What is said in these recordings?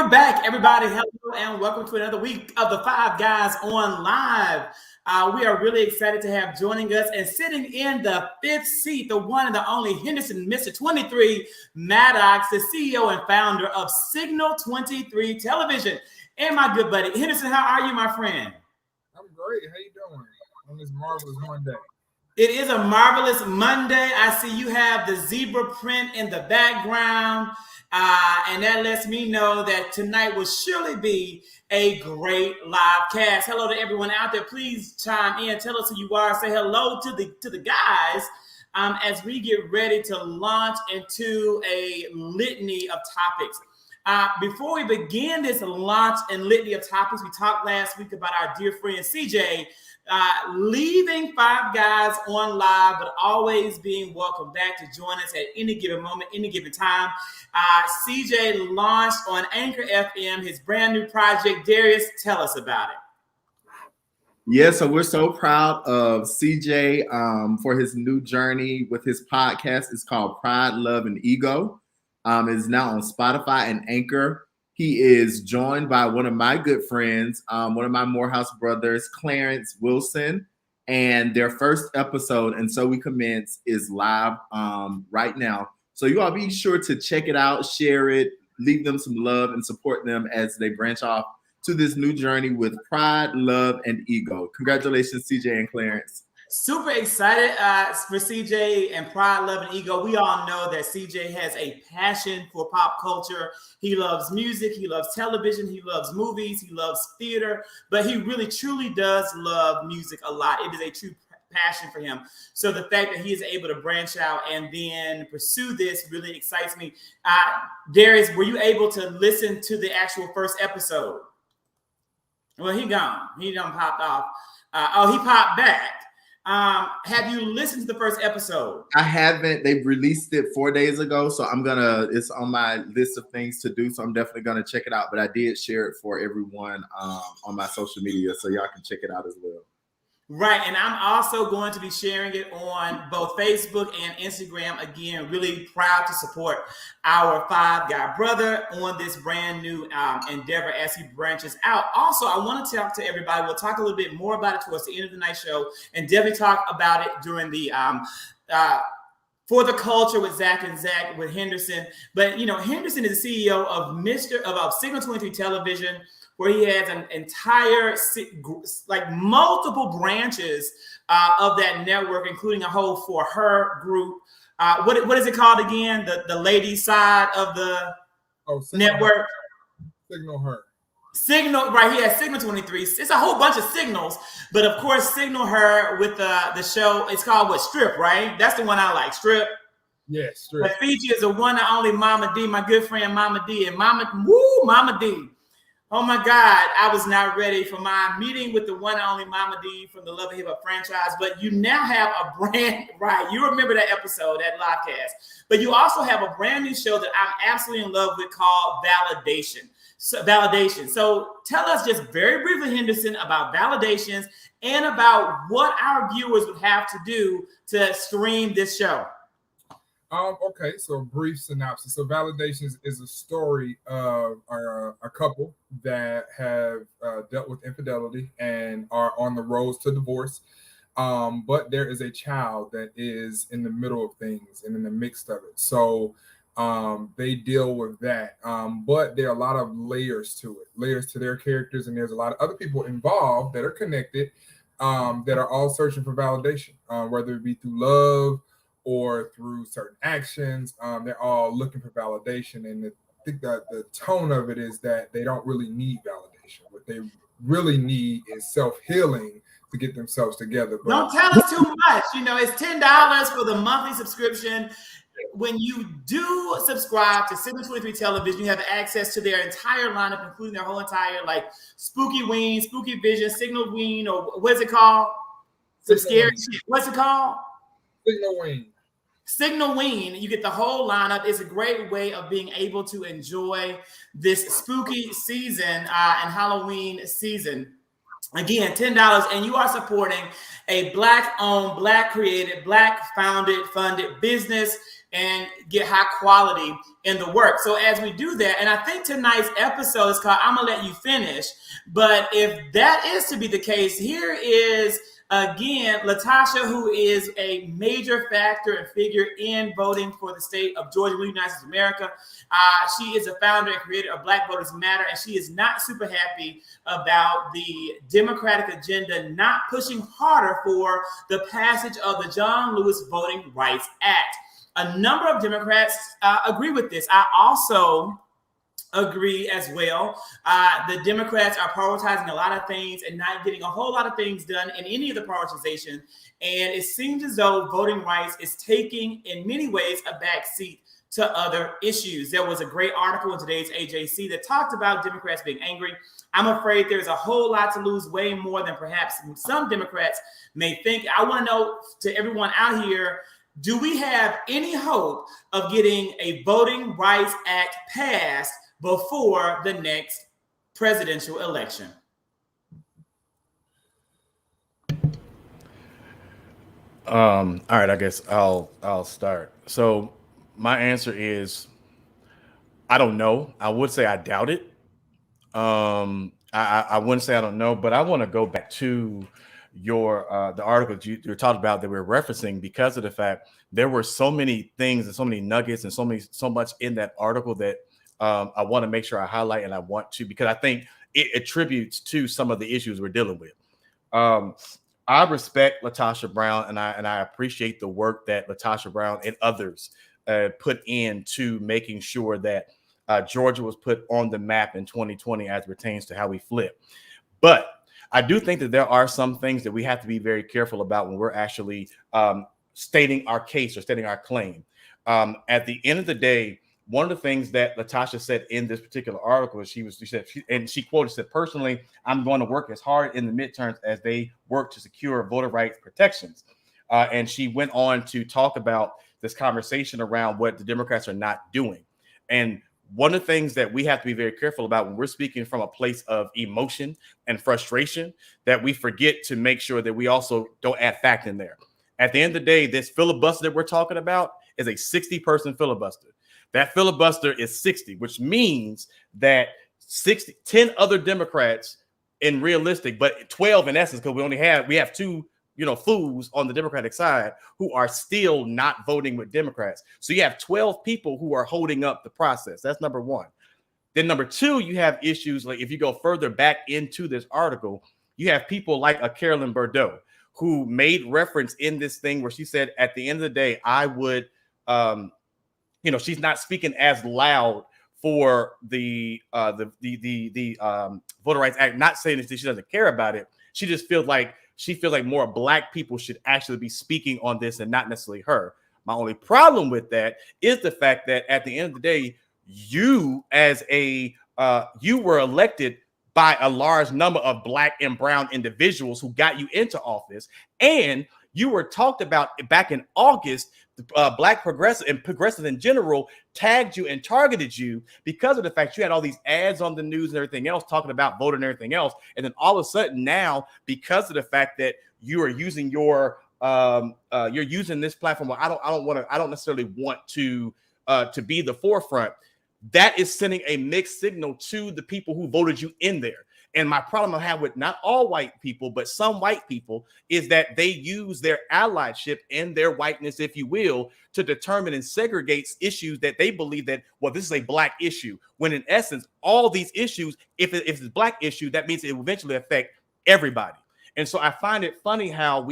we're back, everybody. Hello, and welcome to another week of the Five Guys on Live. We are really excited to have joining us and sitting in the fifth seat, the one and the only Henderson, Mr. 23 Maddox, the CEO and founder of Signal 23 Television. And my good buddy, Henderson, how are you, my friend? I'm great. How you doing on this marvelous Monday? It is a marvelous Monday. I see you have the zebra print in the background. And that lets me know that tonight will surely be a great live cast. Hello to everyone out there. Please chime in. Tell us who you are. Say hello to the guys as we get ready to launch into a litany of topics. Before we begin this launch and litany of topics, we talked last week about our dear friend CJ leaving Five Guys on Live, but always being welcome back to join us at any given moment, any given time. CJ launched on Anchor FM his brand new project. Darius, tell us about it. Yeah, so we're so proud of CJ for his new journey with his podcast. It's called Pride, Love, and Ego. It's now on Spotify and Anchor. He is joined by one of my good friends, one of my Morehouse brothers, Clarence Wilson, and their first episode, And So We Commence, is live right now. So you all be sure to check it out, share it, leave them some love, and support them as they branch off to this new journey with Pride, Love, and Ego. Congratulations, CJ and Clarence. Super excited for CJ and Pride, Love, and Ego. We all know that CJ has a passion for pop culture. He loves music. He loves television. He loves movies. He loves theater. But he really, truly does love music a lot. It is a true passion for him. So the fact that he is able to branch out and then pursue this really excites me. Darius, were you able to listen to the actual first episode? Well, he gone. He done popped off. He popped back. Have you listened to the first episode? I haven't. They released it 4 days ago, so it's on my list of things to do, so I'm definitely gonna check it out. But I did share it for everyone on my social media, so y'all can check it out as well. Right, and I'm also going to be sharing it on both Facebook and Instagram. Again, really proud to support our Five Guy brother on this brand new endeavor as he branches out. Also, I want to talk to everybody. We'll talk a little bit more about it towards the end of the night show, and definitely talk about it during the For the Culture with Zach and Zach with Henderson. But you know, Henderson is the CEO of Signal 23 Television, where he has an entire, like multiple branches of that network, including a whole For Her group. What is it called again? The ladies side of the network? Signal Her. Signal, right? He has Signal 23. It's a whole bunch of signals, but of course, Signal Her with the show. It's called what? Strip, right? That's the one I like. Strip. Yes, Strip. The feature is the one and only Mama D, my good friend Mama D, and Mama D. Oh my God, I was not ready for my meeting with the one and only Mama D from the Love and Hip Hop franchise. But you now have a brand, right? You remember that episode, that live cast. But you also have a brand new show that I'm absolutely in love with called Validation. So tell us just very briefly, Henderson, about Validations and about what our viewers would have to do to stream this show. Okay, so a brief synopsis. So Validations is a story of a couple that have dealt with infidelity and are on the road to divorce. But there is a child that is in the middle of things and in the midst of it. So they deal with that. But there are a lot of layers to their characters, and there's a lot of other people involved that are connected that are all searching for validation, whether it be through love or through certain actions. They're all looking for validation. And I think that the tone of it is that they don't really need validation. What they really need is self-healing to get themselves together. But don't tell us too much. You know, it's $10 for the monthly subscription. When you do subscribe to Signal 23 Television, you have access to their entire lineup, including their whole entire like Spooky Ween, Spooky Vision, Signal Ween, or what's it called? Some scary shit. What's it called? Signal Ween. Signal Ween, you get the whole lineup. It's a great way of being able to enjoy this spooky season and Halloween season. Again, $10, and you are supporting a Black-owned, Black-created, Black-founded, funded business. and get high quality in the work. So as we do that, and I think tonight's episode is called I'm Gonna Let You Finish. But if that is to be the case, here is again Latasha, who is a major factor and figure in voting for the state of Georgia, United States of America. She is a founder and creator of Black Voters Matter, and she is not super happy about the Democratic agenda not pushing harder for the passage of the John Lewis Voting Rights Act. A number of Democrats agree with this. I also agree as well. The Democrats are prioritizing a lot of things and not getting a whole lot of things done in any of the prioritization. And it seems as though voting rights is taking, in many ways, a backseat to other issues. There was a great article in today's AJC that talked about Democrats being angry. I'm afraid there's a whole lot to lose, way more than perhaps some Democrats may think. I want to know, to everyone out here, do we have any hope of getting a Voting Rights Act passed before the next presidential election? All right, I guess I'll start. So my answer is I don't know. I would say I doubt it. I wouldn't say I don't know, but I want to go back to your the article that you're talking about that we're referencing, because of the fact there were so many things and so many nuggets and so much in that article that I want to make sure I highlight, and I want to, because I think it attributes to some of the issues we're dealing with. I respect Latasha Brown, and I appreciate the work that Latasha Brown and others put into making sure that Georgia was put on the map in 2020 as pertains to how we flip. But I do think that there are some things that we have to be very careful about when we're actually stating our case or stating our claim. At the end of the day, one of the things that Latasha said in this particular article is she said, personally, I'm going to work as hard in the midterms as they work to secure voter rights protections. And she went on to talk about this conversation around what the Democrats are not doing. And one of the things that we have to be very careful about when we're speaking from a place of emotion and frustration, that we forget to make sure that we also don't add fact in there. At the end of the day, this filibuster that we're talking about is a 60-person filibuster. That filibuster is 60, which means that 10 other Democrats in realistic, but 12 in essence, because we have two, fools on the Democratic side who are still not voting with Democrats. So you have 12 people who are holding up the process. That's number one. Then number two, you have issues like, if you go further back into this article, you have people like a Carolyn Bordeaux who made reference in this thing where she said, at the end of the day, I would, she's not speaking as loud for the Voter Rights Act. Not saying that she doesn't care about it. She just feels like more Black people should actually be speaking on this and not necessarily her. My only problem with that is the fact that at the end of the day, you were elected by a large number of Black and brown individuals who got you into office, and you were talked about back in August. Black progressive and progressives in general tagged you and targeted you because of the fact you had all these ads on the news and everything else talking about voting and everything else. And then all of a sudden now, because of the fact that you are using you're using this platform, I don't necessarily want to be the forefront. That is sending a mixed signal to the people who voted you in there. And my problem I have with not all white people, but some white people, is that they use their allyship and their whiteness, if you will, to determine and segregate issues that they believe that, well, this is a Black issue. When in essence, all these issues, if it's a Black issue, that means it will eventually affect everybody. And so I find it funny how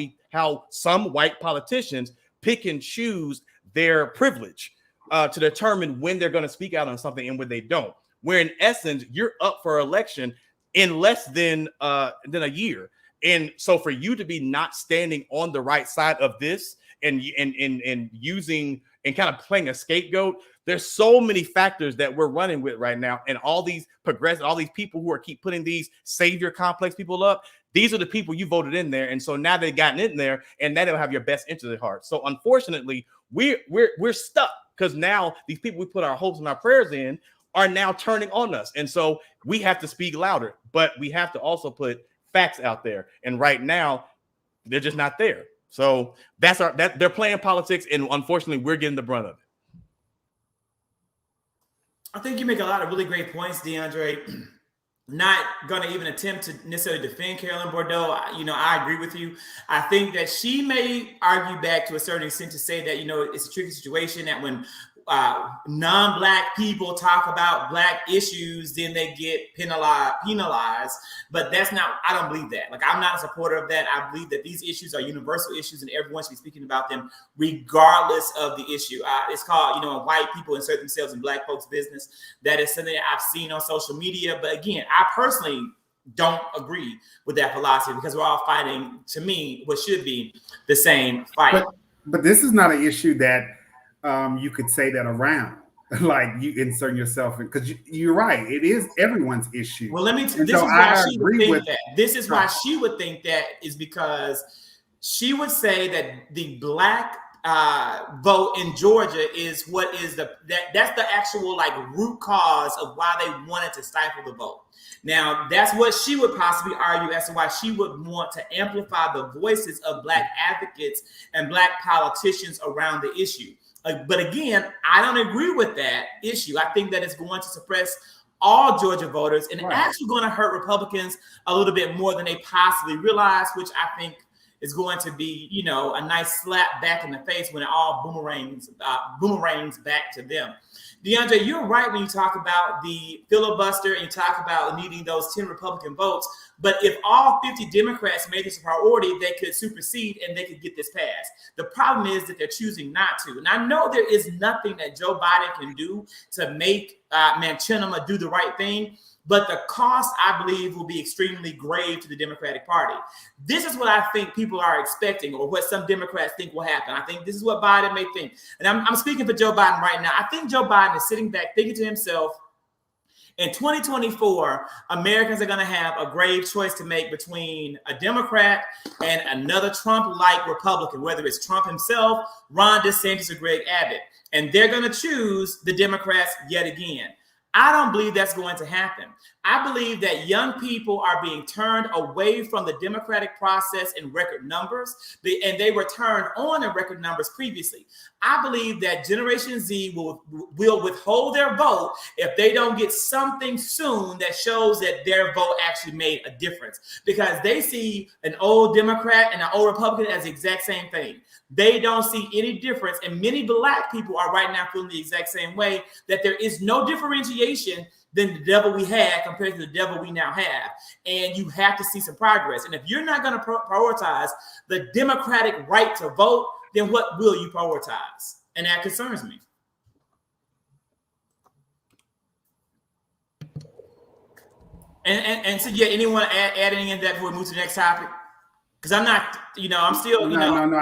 some white politicians pick and choose their privilege to determine when they're going to speak out on something and when they don't. Where in essence, you're up for election in less than a year. And so for you to be not standing on the right side of this and using and kind of playing a scapegoat, there's so many factors that we're running with right now. And all these people who keep putting these savior complex people up, these are the people you voted in there. And so now they've gotten in there and now they'll have your best interest at heart. So unfortunately, we're stuck, because now these people we put our hopes and our prayers in are now turning on us. And so we have to speak louder, but we have to also put facts out there. And right now, they're just not there. So they're playing politics, and unfortunately, we're getting the brunt of it. I think you make a lot of really great points, DeAndre. Not going to even attempt to necessarily defend Carolyn Bordeaux. I agree with you. I think that she may argue back to a certain extent to say that, it's a tricky situation that when non-Black people talk about Black issues, then they get penalized. But that's not, I don't believe that. Like, I'm not a supporter of that. I believe that these issues are universal issues and everyone should be speaking about them regardless of the issue. It's called, white people insert themselves in Black folks' business. That is something that I've seen on social media. But again, I personally don't agree with that philosophy because we're all fighting, to me, what should be the same fight. But this is not an issue that you could say that around, like you insert yourself in, because you're right. It is everyone's issue. Well, this is why she would think that. This is why she would think that is because she would say that the Black vote in Georgia is what is that's the actual root cause of why they wanted to stifle the vote. Now, that's what she would possibly argue as to why she would want to amplify the voices of Black advocates and Black politicians around the issue. But again, I don't agree with that issue. I think that it's going to suppress all Georgia voters and actually going to hurt Republicans a little bit more than they possibly realize, which I think is going to be, a nice slap back in the face when it all boomerangs back to them. DeAndre, you're right when you talk about the filibuster and you talk about needing those 10 Republican votes. But if all 50 Democrats made this a priority, they could supersede and they could get this passed. The problem is that they're choosing not to. And I know there is nothing that Joe Biden can do to make Manchinima do the right thing. But the cost, I believe, will be extremely grave to the Democratic Party. This is what I think people are expecting, or what some Democrats think will happen. I think this is what Biden may think. And I'm speaking for Joe Biden right now. I think Joe Biden is sitting back thinking to himself, in 2024, Americans are going to have a grave choice to make between a Democrat and another Trump-like Republican, whether it's Trump himself, Ron DeSantis, or Greg Abbott. And they're going to choose the Democrats yet again. I don't believe that's going to happen. I believe that young people are being turned away from the democratic process in record numbers, and they were turned on in record numbers previously. I believe that Generation Z will withhold their vote if they don't get something soon that shows that their vote actually made a difference, because they see an old Democrat and an old Republican as the exact same thing. They don't see any difference, and many Black people are right now feeling the exact same way, that there is no differentiation than the devil we had compared to the devil we now have. And you have to see some progress. And if you're not going to prioritize the democratic right to vote, then what will you prioritize? And that concerns me. And so, yeah, anyone adding in that before we move to the next topic? Because I'm not, I'm still, No.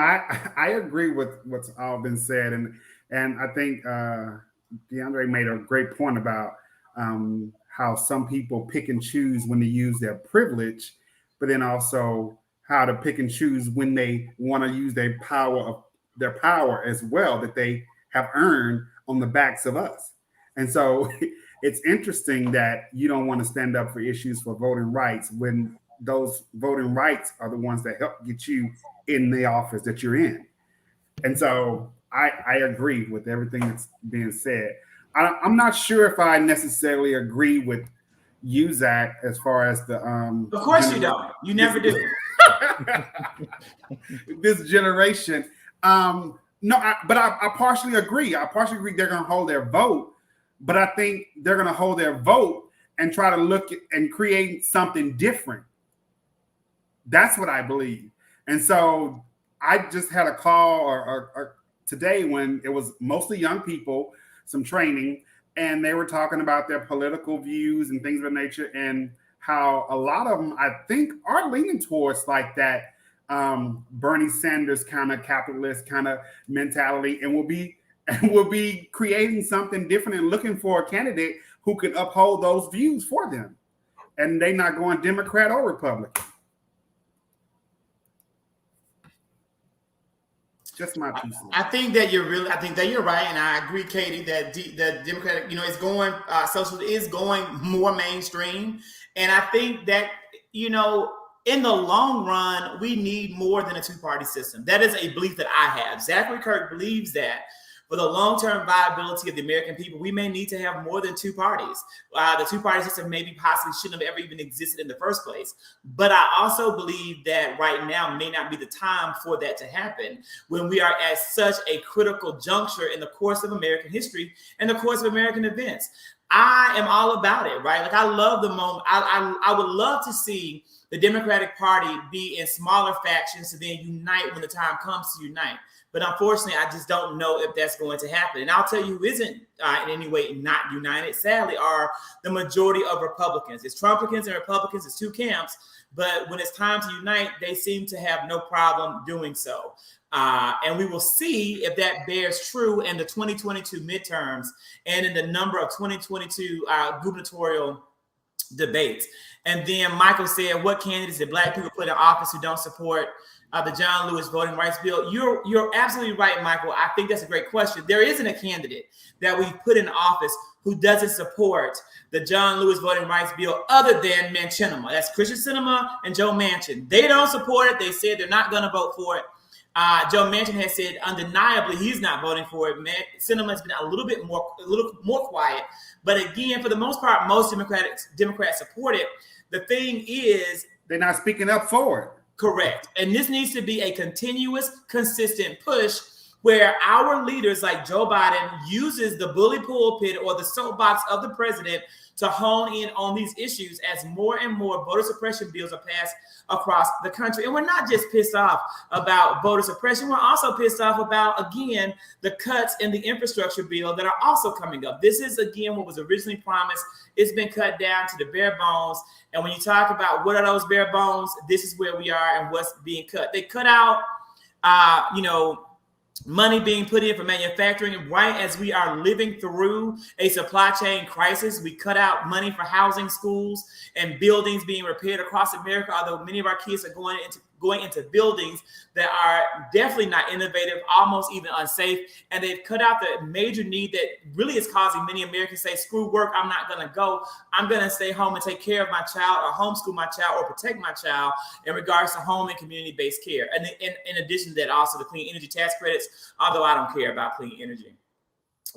I agree with what's all been said. And I think DeAndre made a great point about how some people pick and choose when they use their privilege, but then also how to pick and choose when they want to use their power as well, that they have earned on the backs of us. And so it's interesting that you don't want to stand up for issues for voting rights when those voting rights are the ones that help get you in the office that you're in. And so I agree with everything that's being said. I'm not sure if I necessarily agree with you, Zach, as far as the Of course you don't. You never do. This generation. But I partially agree. I partially agree they're going to hold their vote, but I think they're going to hold their vote and try to look at and create something different. That's what I believe. And so I just had a call or today when it was mostly young people, some training, and they were talking about their political views and things of that nature, and how a lot of them, I think, are leaning towards like that Bernie Sanders kind of capitalist kind of mentality, and will be creating something different and looking for a candidate who can uphold those views for them, and they not going Democrat or Republican. Just my piece. I think that you're right, and I agree, Katie, that the Democratic, is going social is going more mainstream, and I think that in the long run we need more than a two-party system. That is a belief that I have. Zachary Kirk believes that For the long-term viability of the American people, we may need to have more than two parties. The two-party system maybe possibly shouldn't have ever even existed in the first place. But I also believe that right now may not be the time for that to happen when we are at such a critical juncture in the course of American history and the course of American events. I am all about it, right? Like, I love the moment. I would love to see the Democratic Party be in smaller factions to then unite when the time comes to unite. But unfortunately, I just don't know if that's going to happen. And I'll tell you who isn't in any way not united, sadly, are the majority of Republicans. It's Trumpicans and Republicans, it's two camps. But when it's time to unite, they seem to have no problem doing so. And we will see if that bears true in the 2022 midterms and in the number of 2022 gubernatorial debates. And then Michael said, what candidates did Black people put in office who don't support the John Lewis voting rights bill? You're absolutely right, Michael. I think that's a great question. There isn't a candidate that we put in office who doesn't support the John Lewis voting rights bill other than Manchinima. That's Christian Sinema and Joe Manchin. They don't support it. They said they're not going to vote for it. Joe Manchin has said undeniably he's not voting for it. Sinema has been a little more quiet. But again, for the most part, most Democrats support it. The thing is, they're not speaking up for it. Correct. And this needs to be a continuous, consistent push where our leaders like Joe Biden uses the bully pulpit or the soapbox of the president to hone in on these issues as more and more voter suppression bills are passed across the country. And we're not just pissed off about voter suppression. We're also pissed off about, again, the cuts in the infrastructure bill that are also coming up. This is, again, what was originally promised. It's been cut down to the bare bones. And when you talk about what are those bare bones, this is where we are and what's being cut. They cut out, money being put in for manufacturing right as we are living through a supply chain crisis. We cut out money for housing, schools, and buildings being repaired across America, although many of our kids are going into buildings that are definitely not innovative, almost even unsafe. And they've cut out the major need that really is causing many Americans to say, screw work, I'm not going to go. I'm going to stay home and take care of my child or homeschool my child or protect my child in regards to home and community-based care. And in addition to that, also the clean energy tax credits, although I don't care about clean energy.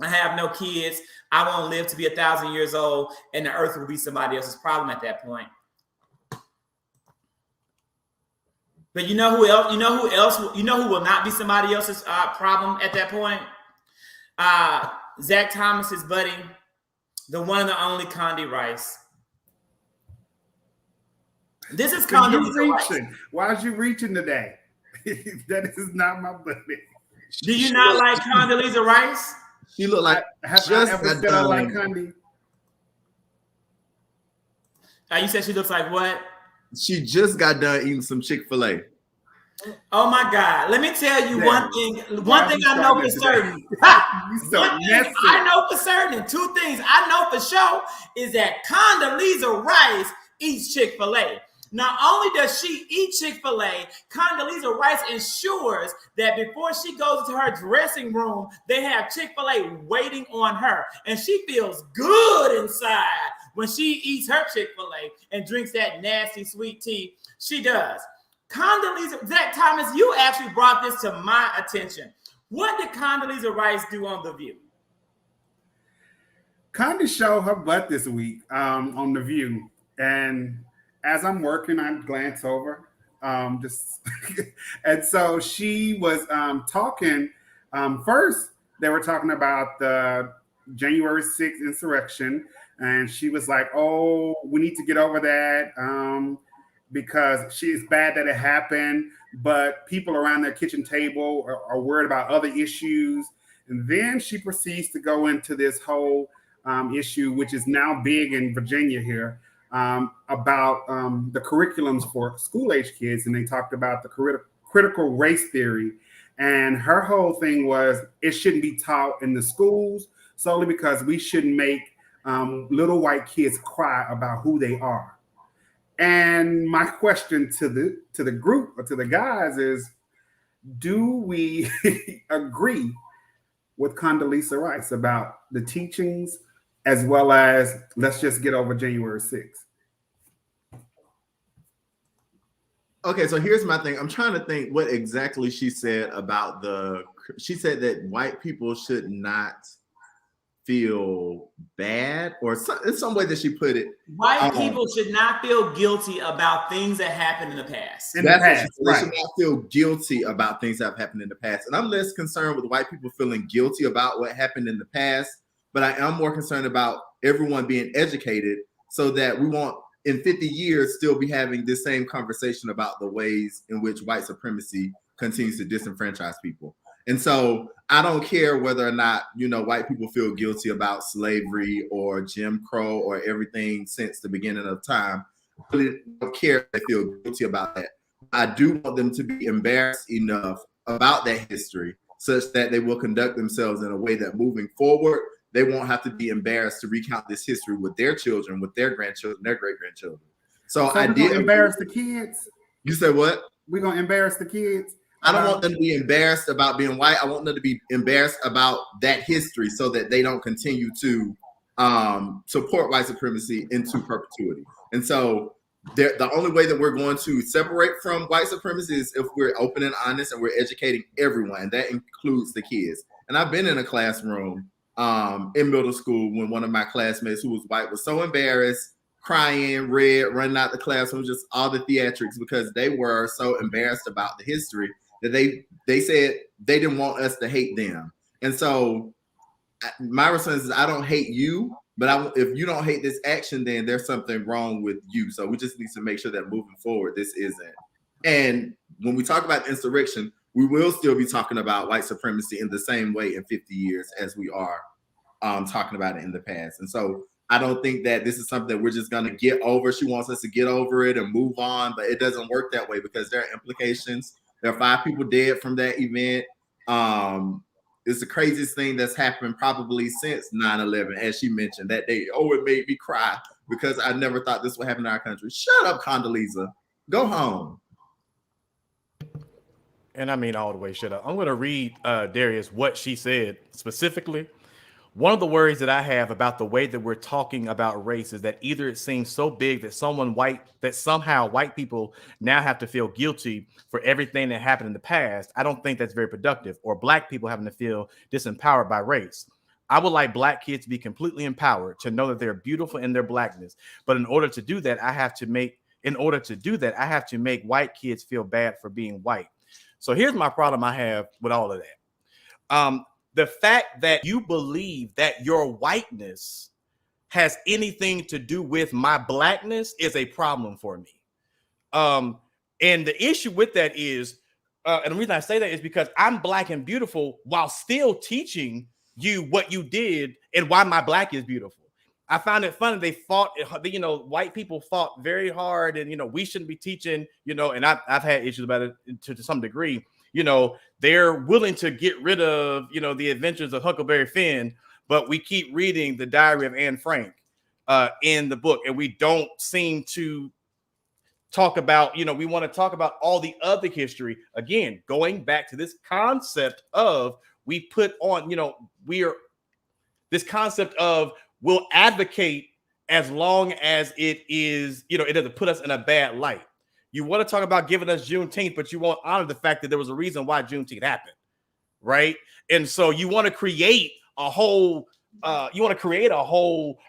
I have no kids. I won't live to be 1,000 years old, and the earth will be somebody else's problem at that point. But you know who else? You know who will not be somebody else's problem at that point? Zach Thomas's buddy, the one and the only Condi Rice. This is Condi Rice. Why is you reaching today? That is not my buddy. Do you not like Condoleezza Rice? She look like I like Condi. You said she looks like what? She just got done eating some Chick-fil-A. Oh my God. Let me tell you one thing. One thing I know for certain. I know for certain. Two things I know for sure is that Condoleezza Rice eats Chick-fil-A. Not only does she eat Chick-fil-A, Condoleezza Rice ensures that before she goes to her dressing room, they have Chick-fil-A waiting on her. And she feels good inside when she eats her Chick-fil-A and drinks that nasty sweet tea. She does. Condoleezza, Zach Thomas, you actually brought this to my attention. What did Condoleezza Rice do on The View? Condi showed her butt this week on The View. And as I'm working, I glance over. And so she was talking. First, they were talking about the January 6th insurrection. And she was like, oh, we need to get over that. Because it's bad that it happened, but people around their kitchen table are worried about other issues. And then she proceeds to go into this whole issue, which is now big in Virginia here, about the curriculums for school-age kids. And they talked about the critical race theory. And her whole thing was it shouldn't be taught in the schools solely because we shouldn't make little white kids cry about who they are. And my question to the group or to the guys is, do we agree with Condoleezza Rice about the teachings as well as let's just get over January 6th? Okay, so here's my thing. I'm trying to think what exactly she said about the she said that white people should not feel bad, or in some way that she put it. White people should not feel guilty about things that happened in the past. They should not feel guilty about things that have happened in the past. And I'm less concerned with white people feeling guilty about what happened in the past, but I am more concerned about everyone being educated so that we won't, in 50 years, still be having this same conversation about the ways in which white supremacy continues to disenfranchise people. And so I don't care whether or not, white people feel guilty about slavery or Jim Crow or everything since the beginning of time. I really don't care if they feel guilty about that. I do want them to be embarrassed enough about that history such that they will conduct themselves in a way that moving forward, they won't have to be embarrassed to recount this history with their children, with their grandchildren, their great-grandchildren. So I did embarrass the kids. You said what? We're going to embarrass the kids. I don't want them to be embarrassed about being white. I want them to be embarrassed about that history so that they don't continue to support white supremacy into perpetuity. And so the only way that we're going to separate from white supremacy is if we're open and honest and we're educating everyone. And that includes the kids. And I've been in a classroom in middle school when one of my classmates who was white was so embarrassed, crying, running out the classroom, just all the theatrics, because they were so embarrassed about the history that they said they didn't want us to hate them. And so my response is, I don't hate you, but if you don't hate this action, then there's something wrong with you. So we just need to make sure that moving forward, this isn't. And when we talk about insurrection, we will still be talking about white supremacy in the same way in 50 years as we are talking about it in the past. And so I don't think that this is something that we're just going to get over. She wants us to get over it and move on, but it doesn't work that way because there are implications. There are 5 people dead from that event. It's the craziest thing that's happened probably since 9/11, as she mentioned that day. Oh, it made me cry because I never thought this would happen in our country. Shut up, Condoleezza. Go home. And I mean all the way shut up. I'm going to read, Darius, what she said specifically. One of the worries that I have about the way that we're talking about race is that either it seems so big that somehow white people now have to feel guilty for everything that happened in the past. I don't think that's very productive, or black people having to feel disempowered by race. I would like black kids to be completely empowered, to know that they're beautiful in their blackness. But in order to do that, I have to make white kids feel bad for being white. So here's my problem I have with all of that. The fact that you believe that your whiteness has anything to do with my blackness is a problem for me. And the issue with that is, and the reason I say that is because I'm black and beautiful while still teaching you what you did and why my black is beautiful. I found it funny. White people fought very hard, and, we shouldn't be teaching, and I've had issues about it to some degree. They're willing to get rid of, the adventures of Huckleberry Finn, but we keep reading the Diary of Anne Frank in the book, and we don't seem to talk about, we want to talk about all the other history. Again, going back to this concept of this concept of we'll advocate as long as it is, it doesn't put us in a bad light. You want to talk about giving us Juneteenth, but you won't honor the fact that there was a reason why Juneteenth happened, right? And so you want to create a whole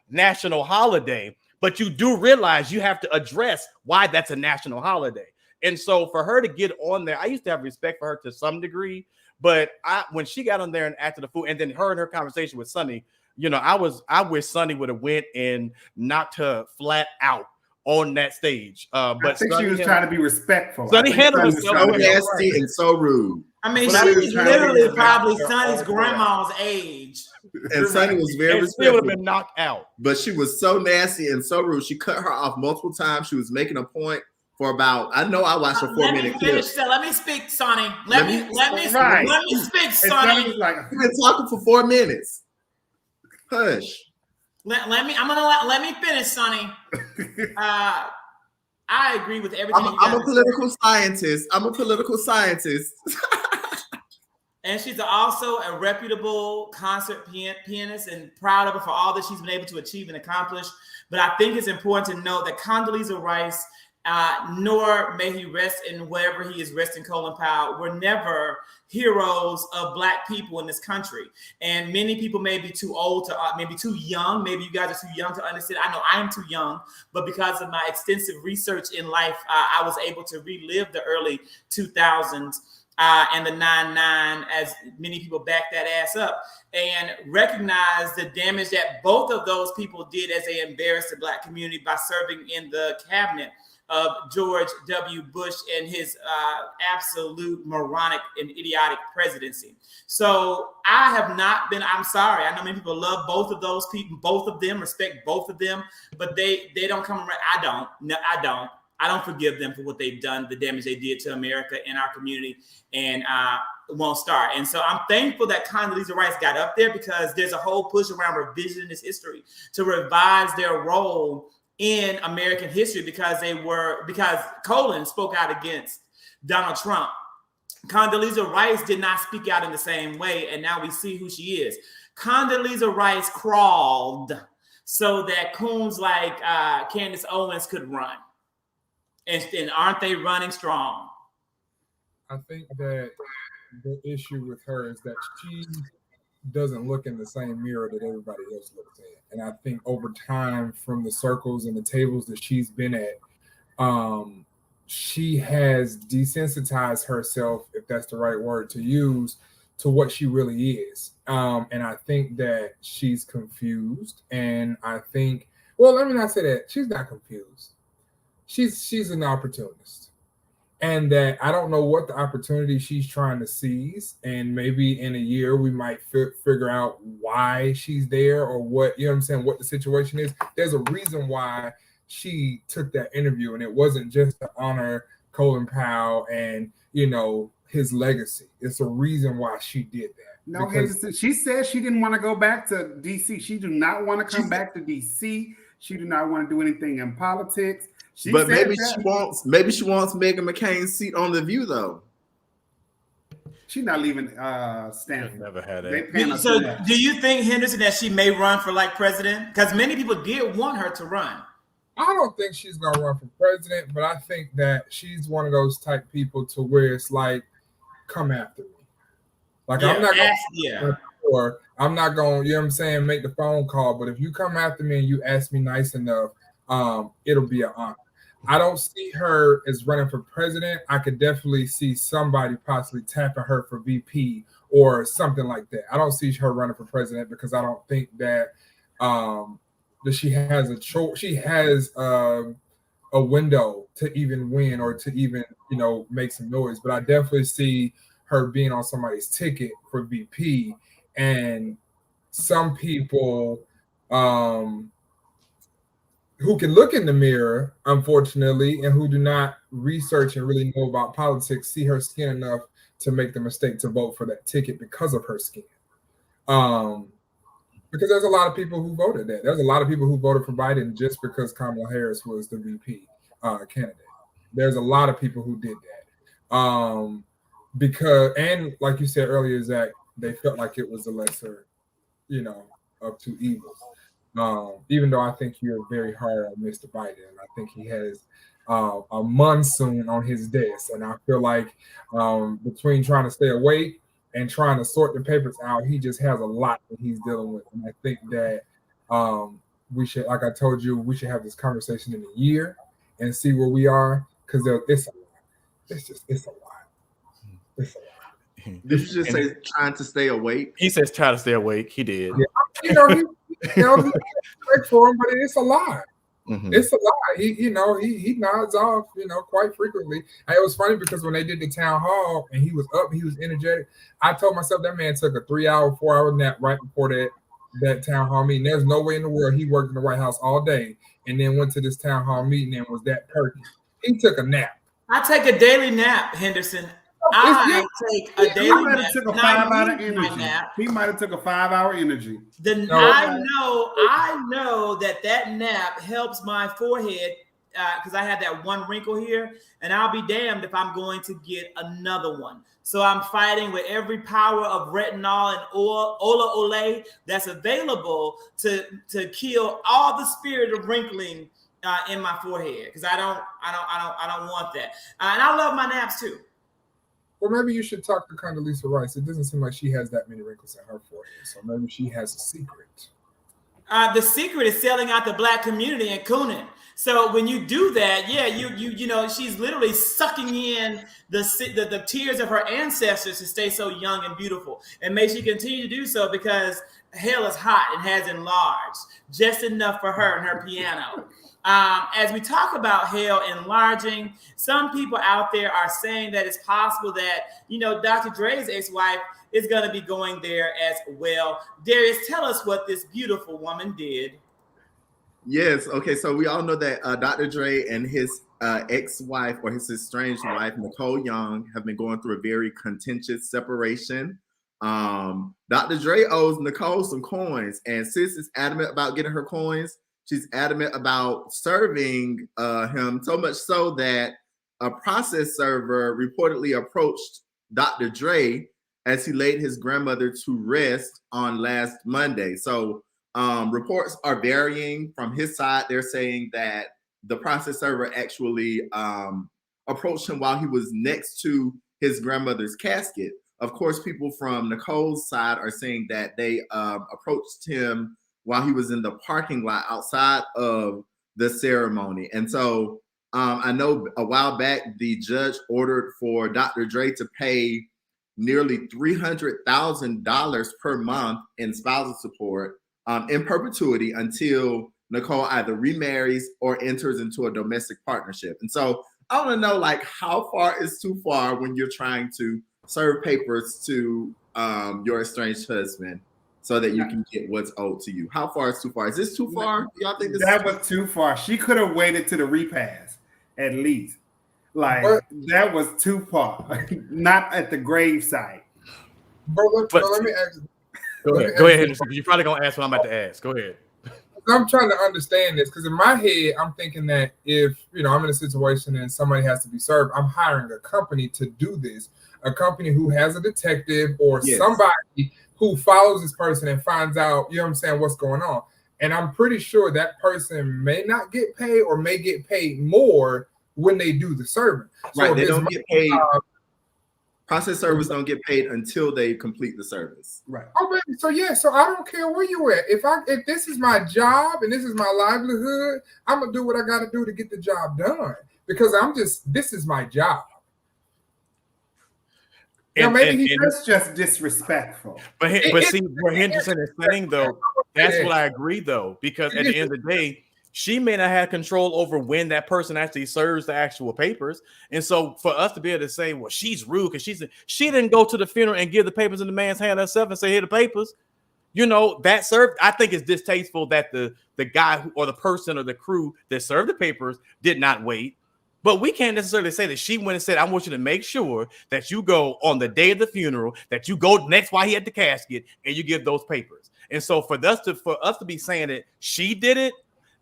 national holiday, but you do realize you have to address why that's a national holiday. And so for her to get on there, I used to have respect for her to some degree, but when she got on there and acted a fool, and then her conversation with Sonny, I wish Sonny would have went and knocked her flat out on that stage. But I think she was trying to be respectful. Sonny handled herself so nasty and so rude. I mean, she was literally probably Sonny's grandma's age. And Sonny was very respectful. She would have been knocked out. But she was so nasty and so rude. She cut her off multiple times. She was making a point for about, I know I watched a 4-minute clip. Let me speak, Sonny. Let me speak, Sonny. You've been talking for 4 minutes. Hush. Let me finish, Sonny. I agree with everything. I'm a political scientist. And she's also a reputable concert pianist, and proud of her for all that she's been able to achieve and accomplish. But I think it's important to note that Condoleezza Rice nor may he rest in wherever he is resting, Colin Powell, were never heroes of Black people in this country. And many people may be too old to, maybe too young. Maybe you guys are too young to understand. I know I am too young, but because of my extensive research in life, I was able to relive the early 2000s and the 9/9, as many people back that ass up, and recognize the damage that both of those people did as they embarrassed the Black community by serving in the cabinet of George W. Bush and his absolute moronic and idiotic presidency. So I have not been, I'm sorry, I know many people love both of those people, both of them, respect both of them, but they don't come around. I don't forgive them for what they've done, the damage they did to America and our community, and it won't start. And so I'm thankful that Condi Rice got up there, because there's a whole push around revisionist history to revise their role in American history, because Colin spoke out against Donald Trump. Condoleezza Rice did not speak out in the same way, and now we see who she is. Condoleezza Rice crawled so that coons like Candace Owens could run. And aren't they running strong? I think that the issue with her is that she doesn't look in the same mirror that everybody else looks in. And I think over time, from the circles and the tables that she's been at, she has desensitized herself, if that's the right word to use, to what she really is. And I think that she's confused. And I think, well, let me not say that. She's not confused. She's an opportunist. And that I don't know what the opportunity she's trying to seize. And maybe in a year, we might figure out why she's there, or what, you know what I'm saying, what the situation is. There's a reason why she took that interview, and it wasn't just to honor Colin Powell and, you know, his legacy. It's a reason why she did that. No, Henderson, she said she didn't want to go back to DC. She do not want to come back to DC. She do not want to do anything in politics. But maybe she wants Meghan McCain's seat on The View, though. She's not leaving Stanford. Never had that. So do you think, Henderson, that she may run for like president? Because many people did want her to run. I don't think she's gonna run for president, but I think that she's one of those type people to where it's like, come after me. Like, I'm not gonna, you know what I'm saying, make the phone call. But if you come after me and you ask me nice enough, it'll be an honor. I don't see her as running for president. I could definitely see somebody possibly tapping her for VP or something like that. I don't see her running for president, because I don't think that that she has a choice. She has a window to even win, or to even, you know, make some noise. But I definitely see her being on somebody's ticket for VP. And some people who can look in the mirror, unfortunately, and who do not research and really know about politics, see her skin enough to make the mistake to vote for that ticket because of her skin. Because there's a lot of people who voted that. There's a lot of people who voted for Biden just because Kamala Harris was the VP candidate. There's a lot of people who did that. Because, and like you said earlier, Zach, they felt like it was the lesser, you know, of two evils. Even though I think you're very hard on Mr. Biden. I think he has a monsoon on his desk. And I feel like between trying to stay awake and trying to sort the papers out, he just has a lot that he's dealing with. And I think that we should, like I told you, we should have this conversation in a year and see where we are, because it's a lot. It's a lot. It's a lot. Did you just say trying to stay awake? He says try to stay awake. He did. Yeah. You know, respect for him, but it's a lot. Mm-hmm. It's a lot. He nods off, you know, quite frequently. And it was funny because when they did the town hall and he was up, he was energetic. I told myself that man took a 3-hour, 4-hour nap right before that town hall meeting. There's no way in the world he worked in the White House all day and then went to this town hall meeting and was that perky. He took a nap. I take a daily nap, Henderson. I take a daily nap. He might have took a 5-hour energy. He might have took a 5-hour energy. I know that nap helps my forehead because I had that one wrinkle here, and I'll be damned if I'm going to get another one. So I'm fighting with every power of retinol and ola ole that's available to kill all the spirit of wrinkling in my forehead because I don't want that. And I love my naps too. Well, maybe you should talk to Condi Rice. It doesn't seem like she has that many wrinkles in her forehead, so maybe she has a secret. The secret is selling out the Black community and cooning. So when you do that, yeah, you know, she's literally sucking in the tears of her ancestors to stay so young and beautiful. And may she continue to do so because hell is hot and has enlarged just enough for her and her piano. As we talk about hell enlarging, some people out there are saying that it's possible that, you know, Dr. Dre's ex-wife is going to be going there as well. Darius, tell us what this beautiful woman did. Yes. Okay. So we all know that Dr. Dre and his ex-wife or his estranged wife, Nicole Young, have been going through a very contentious separation. Dr. Dre owes Nicole some coins, and sis is adamant about getting her coins. She's adamant about serving him, so much so that a process server reportedly approached Dr. Dre as he laid his grandmother to rest on last Monday. So reports are varying from his side. They're saying that the process server actually approached him while he was next to his grandmother's casket. Of course, people from Nicole's side are saying that they approached him while he was in the parking lot outside of the ceremony. And so I know a while back, the judge ordered for Dr. Dre to pay nearly $300,000 per month in spousal support in perpetuity until Nicole either remarries or enters into a domestic partnership. And so I want to know, like, how far is too far when you're trying to serve papers to your estranged husband so that you can get what's owed to you? How far is too far? Is this too far? Y'all think that was too far? She could have waited to the repast at least. Like, that was too far. Not at the gravesite. But let me ask. Go ahead, Henderson. You're probably gonna ask what I'm about to ask. Go ahead. I'm trying to understand this because in my head, I'm thinking that if, you know, I'm in a situation and somebody has to be served, I'm hiring a company to do this. A company who has a detective or somebody who follows this person and finds out, you know what I'm saying, what's going on. And I'm pretty sure that person may not get paid or may get paid more when they do the serving. Right, So they don't get paid. Process servers don't get paid until they complete the service. Right. Oh, baby. So yeah. So I don't care where you at. If this is my job and this is my livelihood, I'm gonna do what I got to do to get the job done because this is my job. And, maybe that's just disrespectful. But see, what Henderson is saying though, that's what I agree though, because at the end of the day, she may not have control over when that person actually serves the actual papers. And so for us to be able to say, well, she's rude because she didn't go to the funeral and give the papers in the man's hand herself and say, here the papers. You know, that served, I think it's distasteful that the guy or the person or the crew that served the papers did not wait. But we can't necessarily say that she went and said, I want you to make sure that you go on the day of the funeral, that you go next while he had the casket and you give those papers. And so for us to be saying that she did it,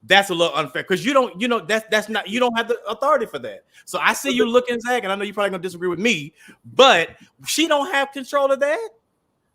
that's a little unfair because you don't have the authority for that. So I see you looking, Zach, and I know you're probably gonna disagree with me, but she don't have control of that.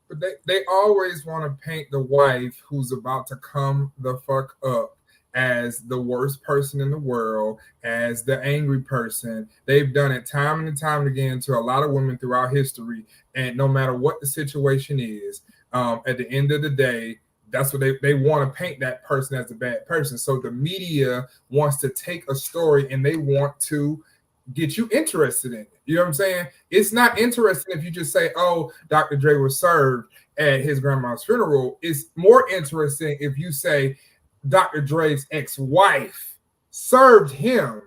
But they always want to paint the wife who's about to come the fuck up as the worst person in the world, as the angry person. They've done it time and time again to a lot of women throughout history. And no matter what the situation is, at the end of the day, that's what they want to paint that person as a bad person. So the media wants to take a story and they want to get you interested in it. You know what I'm saying? It's not interesting if you just say, oh, Dr. Dre was served at his grandma's funeral. It's more interesting if you say Dr. Dre's ex-wife served him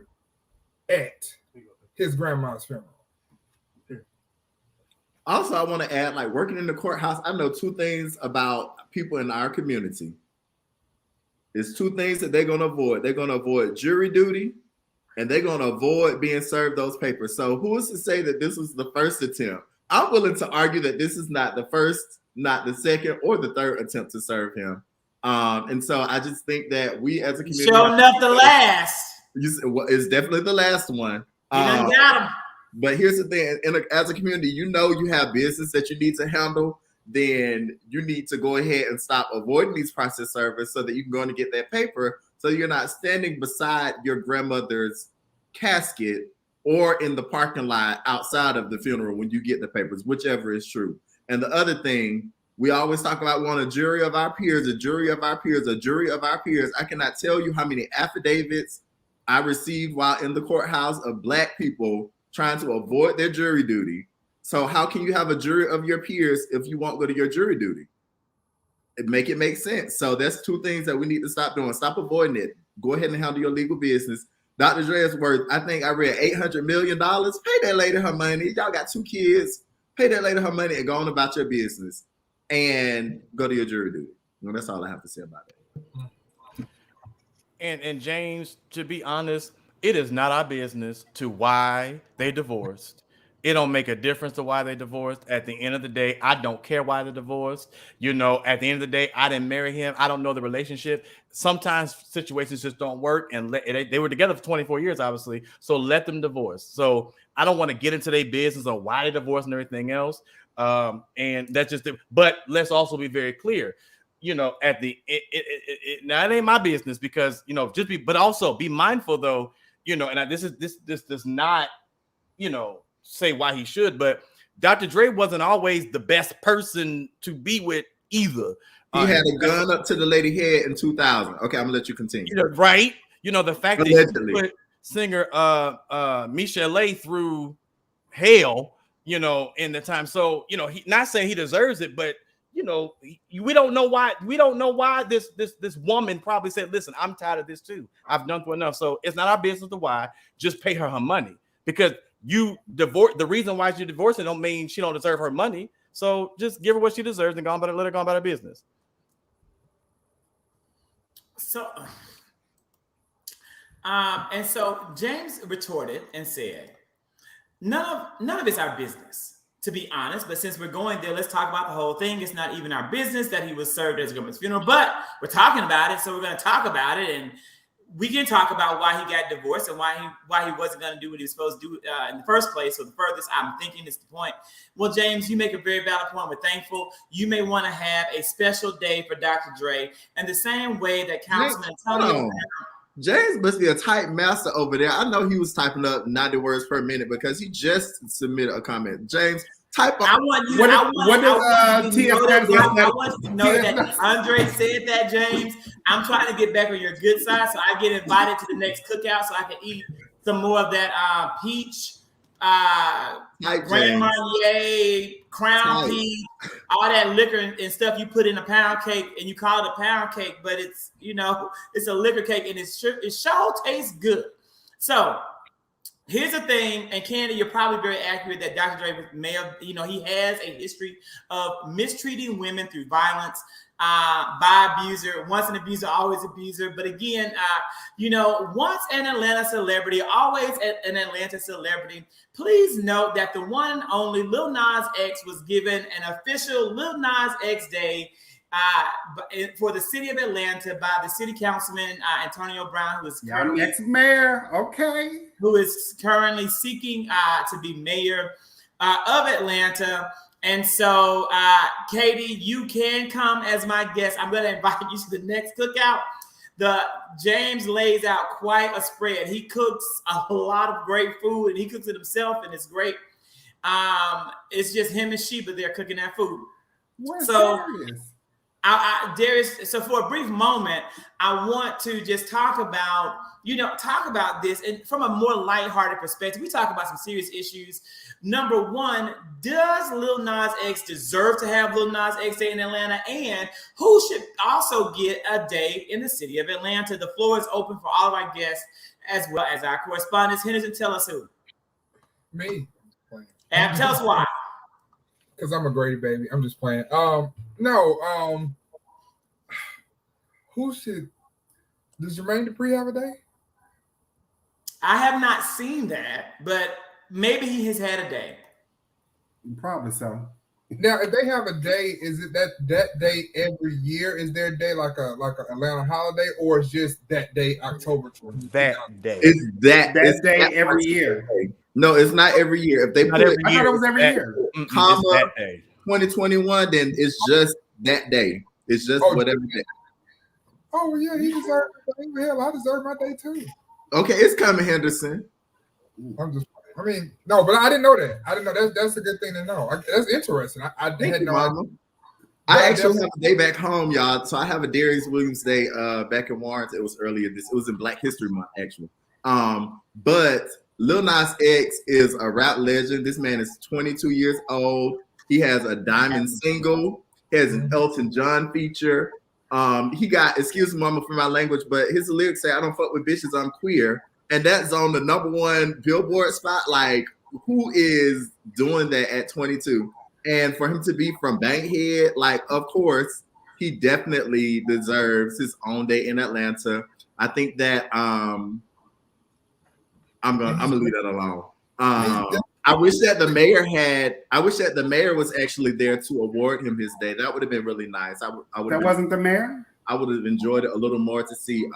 at his grandma's funeral. Also, I want to add, like, working in the courthouse, I know two things about people in our community. There's two things that they're going to avoid. They're going to avoid jury duty, and they're going to avoid being served those papers. So who is to say that this was the first attempt? I'm willing to argue that this is not the first, not the second, or the third attempt to serve him. And so I just think that we as a community... Sure enough, the last. It's definitely the last one. You done got him. But here's the thing, as a community, you know you have business that you need to handle, then you need to go ahead and stop avoiding these process servers so that you can go and get that paper So you're not standing beside your grandmother's casket or in the parking lot outside of the funeral when you get the papers, whichever is true. And the other thing, we always talk about a jury of our peers, a jury of our peers, a jury of our peers. I cannot tell you how many affidavits I received while in the courthouse of Black people trying to avoid their jury duty. So how can you have a jury of your peers if you won't go to your jury duty? It make sense. So that's two things that we need to stop doing. Stop avoiding it. Go ahead and handle your legal business. Dr. Dre's worth, I think I read $800 million. Pay that lady her money. Y'all got 2 kids. Pay that lady her money and go on about your business and go to your jury duty. Well, that's all I have to say about it. And James, to be honest, it is not our business to why they divorced. It don't make a difference to why they divorced. At the end of the day, I don't care why they divorced. You know, at the end of the day, I didn't marry him. I don't know the relationship. Sometimes situations just don't work, and they were together for 24 years, obviously. So let them divorce. So I don't want to get into their business on why they divorced and everything else. And that's just it. But let's also be very clear. You know, at the now it ain't my business because but also be mindful though. You know, and this does not, say why he should, but Dr. Dre wasn't always the best person to be with either. He had a gun up to the lady head in 2000. Okay, I'm gonna let you continue. Right? The fact Allegedly. that he put singer Michelle through hell, in the time. So, he not saying he deserves it, but we don't know why. We don't know why this woman probably said, "Listen, I'm tired of this too. I've done for enough." So it's not our business to why. Just pay her money because you divorce. The reason why she divorced it don't mean she don't deserve her money. So just give her what she deserves and let her go about her business. So, and so James retorted and said, "None of it's our business, to be honest. But since we're going there, let's talk about the whole thing. It's not even our business that he was served as a government's funeral, but we're talking about it, so we're going to talk about it, and we can talk about why he got divorced and why he wasn't going to do what he was supposed to do in the first place. So the furthest I'm thinking is the point. Well, James, you make a very valid point. We're thankful. You may want to have a special day for Dr. Dre, and the same way that Councilman Antonio." James must be a type master over there. I know he was typing up 90 words per minute because he just submitted a comment. James, type up. I want you to know that Andre said that, James. I'm trying to get back on your good side so I get invited to the next cookout so I can eat some more of that peach, Grand Marnier, Crown Peach, all that liquor and stuff you put in a pound cake and you call it a pound cake, but it's, it's a liquor cake and it sure tastes good. So here's the thing, and Candy, you're probably very accurate that Dr. Dre may have, he has a history of mistreating women through violence by abuser. Once an abuser, always abuser. But again, once an Atlanta celebrity, always an Atlanta celebrity. Please note that the one and only Lil Nas X was given an official Lil Nas X Day for the city of Atlanta by the city councilman Antonio Brown, who is currently next mayor, okay, who is currently seeking to be mayor of Atlanta. And so, Katie, you can come as my guest. I'm going to invite you to the next cookout. James lays out quite a spread. He cooks a lot of great food, and he cooks it himself, and it's great. It's just him and Sheba there cooking that food. Darius, so for a brief moment, I want to just talk about this and from a more lighthearted perspective. We talk about some serious issues. Number one, does Lil Nas X deserve to have Lil Nas X Day in Atlanta? And who should also get a day in the city of Atlanta? The floor is open for all of our guests as well as our correspondents. Henderson, tell us who. Me. And tell us why. Because I'm a Grady baby. I'm just playing. Who should? Does Jermaine Dupri have a day? I have not seen that, but maybe he has had a day. Probably so. Now, if they have a day, is it that day every year? Is there a day like a Atlanta holiday, or is just that day, October 20th? That day. It's that day every year. No, it's not every year. If they put it, I thought it was every year. Comma that day. 2021, then it's just that day. It's just whatever day. Oh yeah, he deserved it. Hell, I deserve my day too. Okay, it's coming, Henderson. I'm just. I mean, no, but I didn't know that. I didn't know that's a good thing to know. That's interesting. I had no idea. I actually have a day back home, y'all. So I have a Darius Williams Day back in Warrens. It was earlier. It was in Black History Month, actually. But Lil Nas X is a rap legend. This man is 22 years old. He has a diamond single. He has an Elton John feature. He got, excuse me, mama, for my language, but his lyrics say, "I don't fuck with bitches, I'm queer." And that's on the #1 Billboard spot. Like, who is doing that at 22? And for him to be from Bankhead, like, of course, he definitely deserves his own day in Atlanta. I think that I'm gonna leave that alone. I wish that the mayor was actually there to award him his day. That would have been really nice. That wasn't the mayor? I would have enjoyed it a little more to see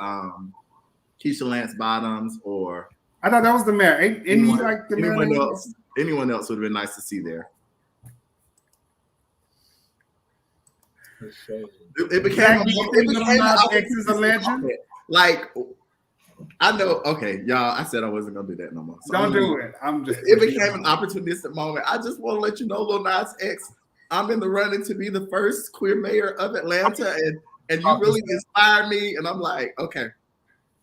Keisha Lance Bottoms or I thought that was the mayor. Ain't he like the mayor? Anyone else would have been nice to see there. It became X is a legend. Like, I know. Okay, y'all. I said I wasn't gonna do that no more. So Don't do it. It became an opportunistic moment. I just want to let you know, Lil Nas X, I'm in the running to be the first queer mayor of Atlanta, and you really inspired me. And I'm like, okay.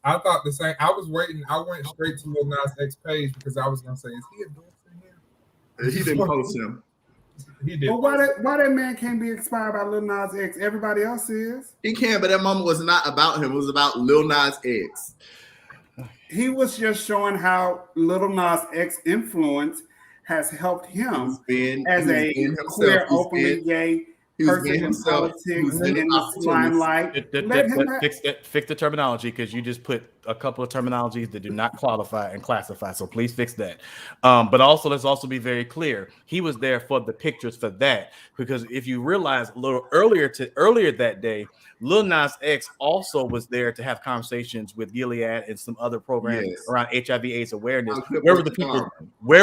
I thought the same. I was waiting. I went straight to Lil Nas X page because I was gonna say, is he endorsing him? He didn't post him. He did. Well, why that man can't be inspired by Lil Nas X? Everybody else is. He can, but that moment was not about him. It was about Lil Nas X. He was just showing how Lil Nas X influence has helped him as a queer, openly gay person in politics and in the limelight. Fix the terminology, because you just put a couple of terminologies that do not qualify and classify. So please fix that. But also, let's also be very clear. He was there for the pictures for that, because if you realize a little earlier that day, Lil Nas X also was there to have conversations with Gilead and some other programs around HIV/AIDS awareness. Where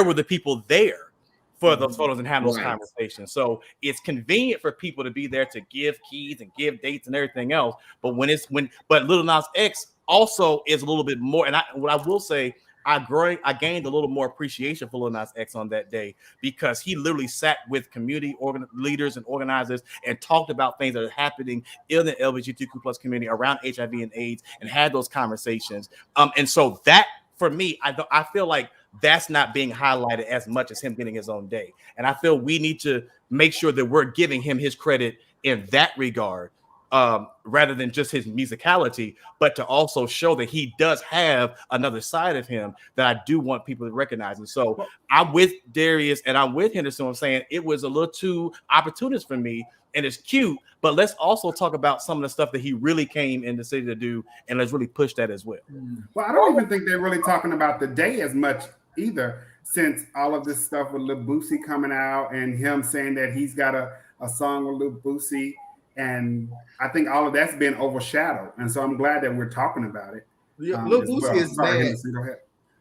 were the people there for those photos and have those conversations? So it's convenient for people to be there to give keys and give dates and everything else. But but Lil Nas X also is a little bit more. And what I will say, I gained a little more appreciation for Lil Nas X on that day, because he literally sat with community leaders and organizers and talked about things that are happening in the LGBTQ+ community around HIV and AIDS and had those conversations. And so that, for me, I feel like that's not being highlighted as much as him getting his own day. And I feel we need to make sure that we're giving him his credit in that regard, rather than just his musicality, but to also show that he does have another side of him that I do want people to recognize. And so I'm with Darius and I'm with Henderson. I'm saying it was a little too opportunist for me, and it's cute, but let's also talk about some of the stuff that he really came in the city to do, and let's really push that as well. Well, I don't even think they're really talking about the day as much either, since all of this stuff with Lil Boosie coming out and him saying that he's got a song with Lil Boosie. And I think all of that's been overshadowed. And so I'm glad that we're talking about it. Lil Boosie is mad.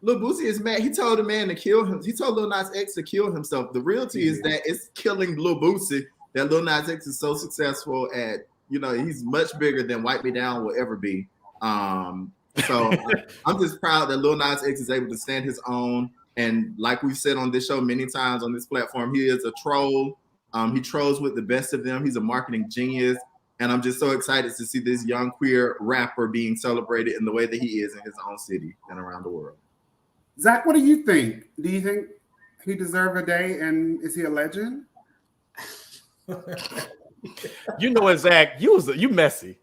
Lil Boosie is mad. He told the man to kill him. He told Lil Nas X to kill himself. The reality is that it's killing Lil Boosie that Lil Nas X is so successful at, he's much bigger than Wipe Me Down will ever be. So I'm just proud that Lil Nas X is able to stand his own. And like we've said on this show many times on this platform, he is a troll. He trolls with the best of them. He's a marketing genius. And I'm just so excited to see this young queer rapper being celebrated in the way that he is in his own city and around the world. Zach, what do you think? Do you think he deserves a day, and is he a legend? You know what, Zach? You messy.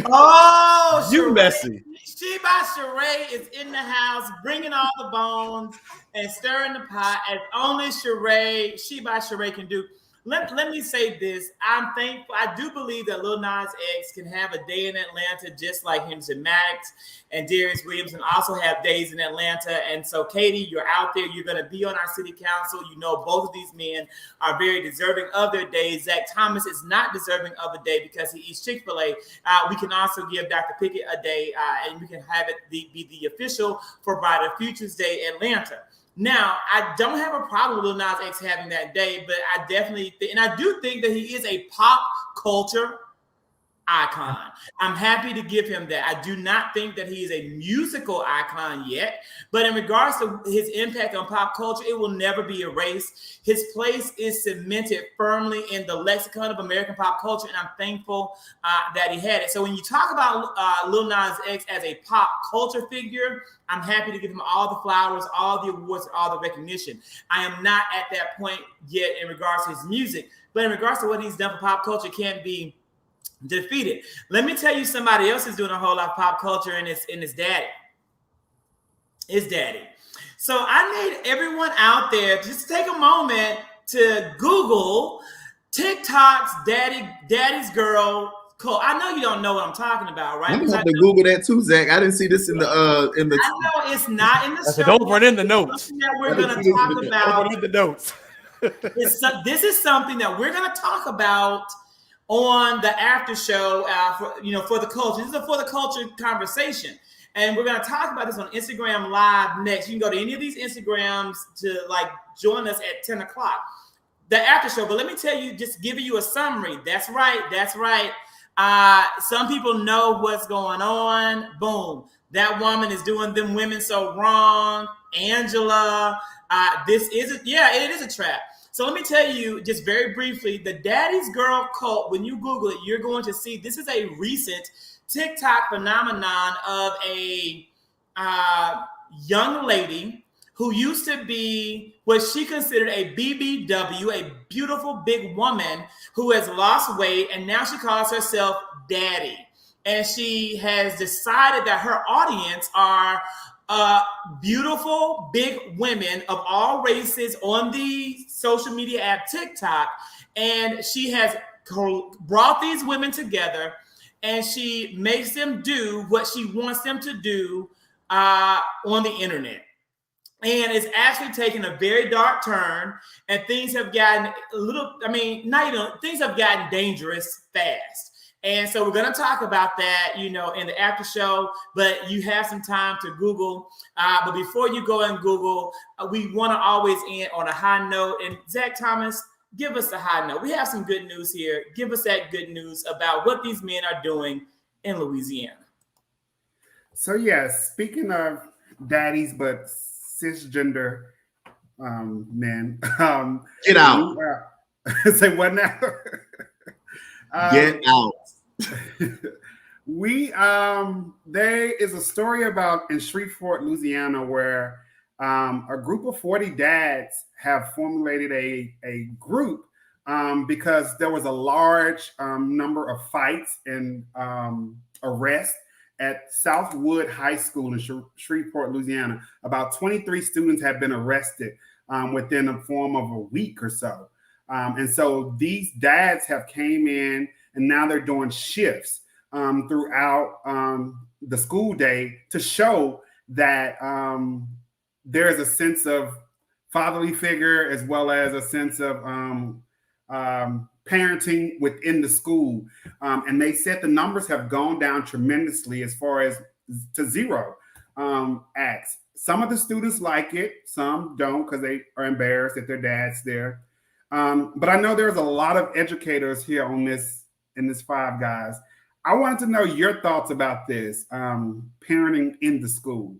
Oh, you messy. She by Sheree is in the house, bringing all the bones and stirring the pot as only She by Sheree can do. Let me say this. I'm thankful. I do believe that Lil Nas X can have a day in Atlanta just like Henderson Maddox and Darius Williams, and also have days in Atlanta. And so, Katie, you're out there. You're going to be on our city council. Both of these men are very deserving of their days. Zach Thomas is not deserving of a day because he eats Chick-fil-A. We can also give Dr. Pickett a day, and we can have it be the official for Brighter Futures Day Atlanta. Now, I don't have a problem with Lil Nas X having that day, but I definitely think, and I do think that he is a pop culture icon. I'm happy to give him that. I do not think that he is a musical icon yet, but in regards to his impact on pop culture, it will never be erased. His place is cemented firmly in the lexicon of American pop culture, and I'm thankful that he had it. So when you talk about Lil Nas X as a pop culture figure, I'm happy to give him all the flowers, all the awards, all the recognition. I am not at that point yet in regards to his music, but in regards to what he's done for pop culture, can't be defeated. Let me tell you, somebody else is doing a whole lot of pop culture, and it's daddy. It's daddy. So I need everyone out there to just take a moment to Google TikTok's daddy's girl. Cool. I know you don't know what I'm talking about, right? I'm gonna have to Google that too, Zach. I didn't see this in the. I know it's not in the show. Don't run in the notes. That we're going to talk about. Don't run in the notes. This is something that we're going to talk about on the after show, for the culture. This is a for the culture conversation, and we're going to talk about this on Instagram Live next. You can go to any of these Instagrams to join us at 10 o'clock, the after show. But let me tell you, just giving you a summary. That's right. Some people know what's going on. Boom. That woman is doing them women so wrong. Angela, it is a trap. So let me tell you just very briefly, the daddy's girl cult, when you Google it, you're going to see this is a recent TikTok phenomenon of a young lady who used to be what she considered a BBW, a beautiful big woman who has lost weight, and now she calls herself daddy. And she has decided that her audience are beautiful big women of all races on the social media app TikTok. And she has brought these women together, and she makes them do what she wants them to do on the internet. And it's actually taken a very dark turn, and things have gotten things have gotten dangerous fast. And so we're going to talk about that, in the after show, but you have some time to Google. But before you go and Google, we want to always end on a high note. And Zach Thomas, give us a high note. We have some good news here. Give us that good news about what these men are doing in Louisiana. So, speaking of daddies, but cisgender men. Get out. Say what now? Get out. There is a story about in Shreveport, Louisiana, where a group of 40 dads have formulated a group because there was a large number of fights and arrests at Southwood High School in Shreveport, Louisiana. About 23 students have been arrested within a form of a week or so. And so these dads have came in, and now they're doing shifts throughout the school day to show that there's a sense of fatherly figure as well as a sense of parenting within the school. And they said the numbers have gone down tremendously as far as to zero acts. Some of the students like it, some don't because they are embarrassed that their dad's there. But I know there's a lot of educators here in this Five Guys. I wanted to know your thoughts about this, parenting in the school.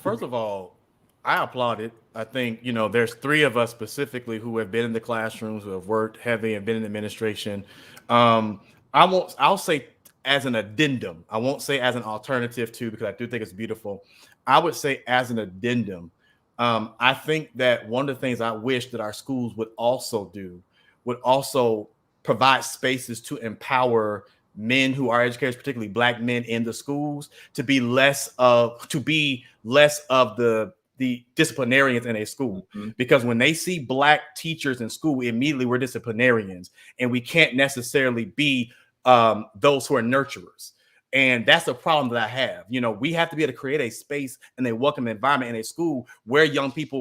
First of all, I applaud it. I think, there's three of us specifically who have been in the classrooms, who have worked heavy and been in administration. I'll say as an addendum. I won't say as an alternative to, because I do think it's beautiful. I would say as an addendum. I think that one of the things I wish that our schools would also do would also provide spaces to empower men who are educators, particularly Black men in the schools, to be less of the disciplinarians in a school. Mm-hmm. Because when they see Black teachers in school, immediately we're disciplinarians, and we can't necessarily be those who are nurturers. And that's the problem that I have. You know, we have to be able to create a space and a welcome environment in a school where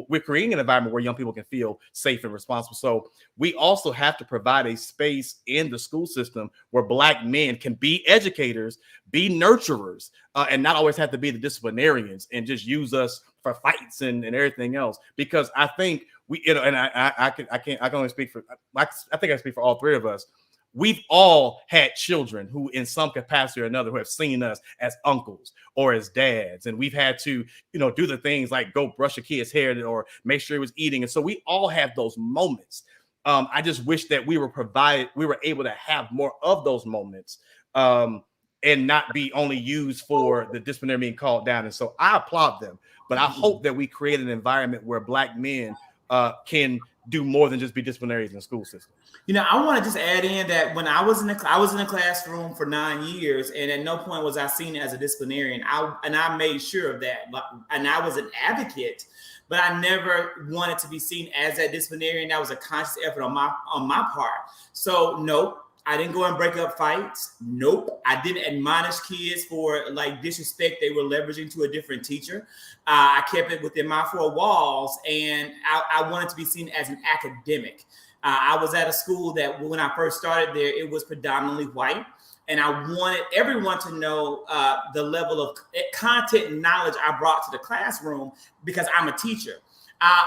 we're creating an environment where young people can feel safe and responsible. So we also have to provide a space in the school system where Black men can be educators, be nurturers, and not always have to be the disciplinarians and just use us for fights and everything else. Because I think and I can only speak for, I think I speak for all three of us. We've all had children who, in some capacity or another, who have seen us as uncles or as dads, and we've had to, do the things like go brush a kid's hair or make sure he was eating. And so we all have those moments. I just wish that we were able to have more of those moments, and not be only used for the disciplinary being called down. And so I applaud them, but I hope that we create an environment where Black men can do more than just be disciplinaries in the school system. I want to just add in that when I was in the classroom for 9 years, and at no point was I seen as a disciplinarian. I made sure of that, and I was an advocate, but I never wanted to be seen as that disciplinarian. That was a conscious effort on my part. So nope, I didn't go and break up fights. Nope, I didn't admonish kids for like disrespect they were leveraging to a different teacher. I kept it within my four walls, and I wanted to be seen as an academic. I was at a school that when I first started there, it was predominantly white. And I wanted everyone to know the level of content and knowledge I brought to the classroom because I'm a teacher.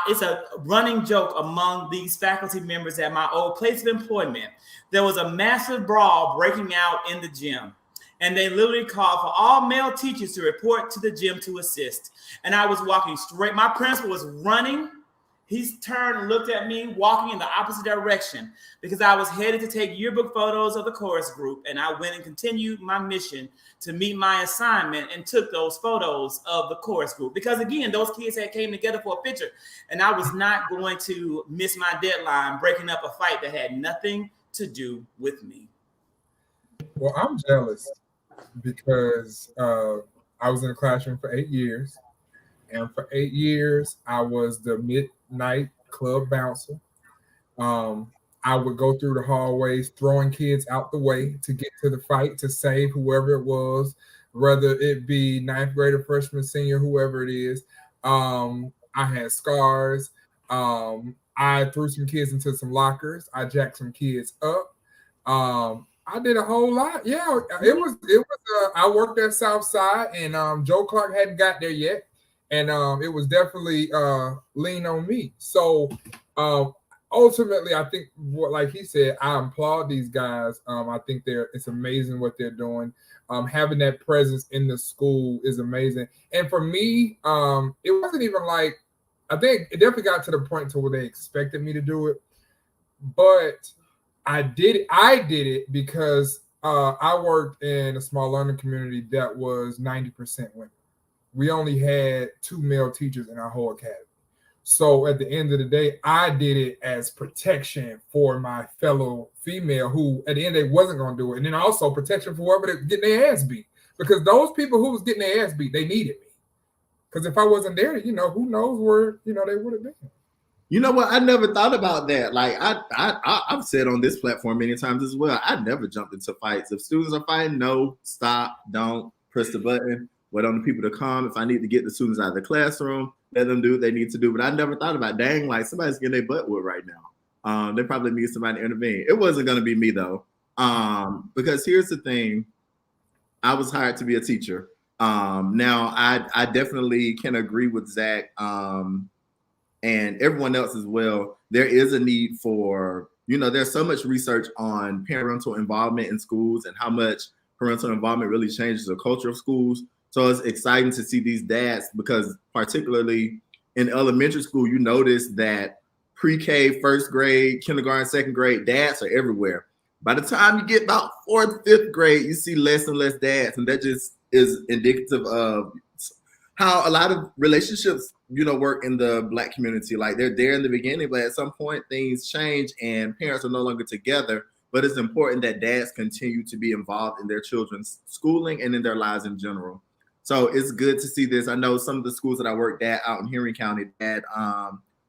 It's a running joke among these faculty members at my old place of employment. There was a massive brawl breaking out in the gym. And they literally called for all male teachers to report to the gym to assist. And I was walking straight. My principal was running. He turned and looked at me, walking in the opposite direction because I was headed to take yearbook photos of the chorus group. And I went and continued my mission to meet my assignment and took those photos of the chorus group. Because again, those kids had came together for a picture, and I was not going to miss my deadline breaking up a fight that had nothing to do with me. Well, I'm jealous because I was in the classroom for 8 years. And for 8 years, I was the midnight club bouncer. I would go through the hallways, throwing kids out the way to get to the fight, to save whoever it was, whether it be ninth grader, freshman, senior, whoever it is. I had scars. I threw some kids into some lockers. I jacked some kids up. I did a whole lot. Yeah, it was. I worked at Southside, and Joe Clark hadn't got there yet. And it was definitely lean on me. So ultimately, I think, like he said, I applaud these guys. I think it's amazing what they're doing. Having that presence in the school is amazing. And for me, it wasn't even like, I think it definitely got to the point to where they expected me to do it. But I did it because I worked in a small learning community that was 90% women. We only had 2 male teachers in our whole academy. So at the end of the day, I did it as protection for my fellow female who at the end of the day wasn't going to do it. And then also protection for whoever they getting their ass beat. Because those people who was getting their ass beat, they needed me. Because if I wasn't there, who knows where, they would have been. You know what? I never thought about that. Like I've said on this platform many times as well, I never jumped into fights. If students are fighting, no, stop, don't, press the button. Wait on the people to come. If I need to get the students out of the classroom, let them do what they need to do. But I never thought about, dang, like somebody's getting their butt whooped right now. They probably need somebody to intervene. It wasn't going to be me though. Because here's the thing. I was hired to be a teacher. Now I definitely can agree with Zach and everyone else as well. There is a need for, there's so much research on parental involvement in schools and how much parental involvement really changes the culture of schools. So it's exciting to see these dads because particularly in elementary school, you notice that pre-K, first grade, kindergarten, second grade, dads are everywhere. By the time you get about 4th, 5th grade, you see less and less dads. And that just is indicative of how a lot of relationships, work in the Black community. Like they're there in the beginning, but at some point things change and parents are no longer together. But it's important that dads continue to be involved in their children's schooling and in their lives in general. So it's good to see this. I know some of the schools that I worked at out in Henry County had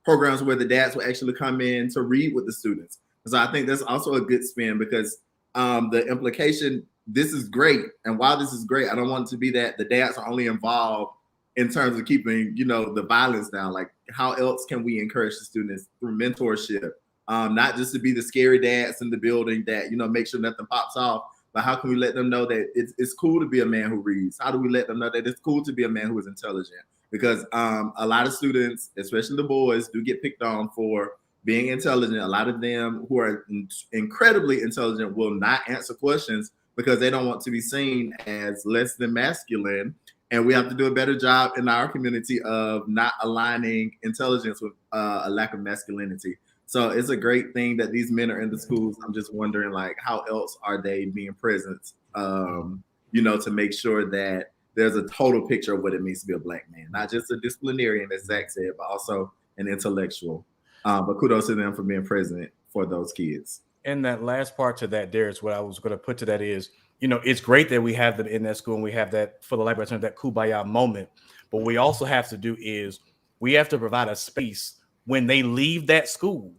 programs where the dads would actually come in to read with the students. So I think that's also a good spin because the implication this is great. And while this is great, I don't want it to be that the dads are only involved in terms of keeping, the violence down. Like, how else can we encourage the students through mentorship? Not just to be the scary dads in the building that, make sure nothing pops off, but how can we let them know that it's cool to be a man who reads? How do we let them know that it's cool to be a man who is intelligent? Because a lot of students, especially the boys, do get picked on for being intelligent. A lot of them who are incredibly intelligent will not answer questions because they don't want to be seen as less than masculine. And we have to do a better job in our community of not aligning intelligence with a lack of masculinity. So it's a great thing that these men are in the schools. I'm just wondering, like, how else are they being present, to make sure that there's a total picture of what it means to be a Black man, not just a disciplinarian, as Zach said, but also an intellectual. But kudos to them for being present for those kids. And that last part to that, Darius, what I was going to put to that is, it's great that we have them in that school and we have that, for the lack of a better term, that kumbaya moment. But what we also have to do is we have to provide a space when they leave that school.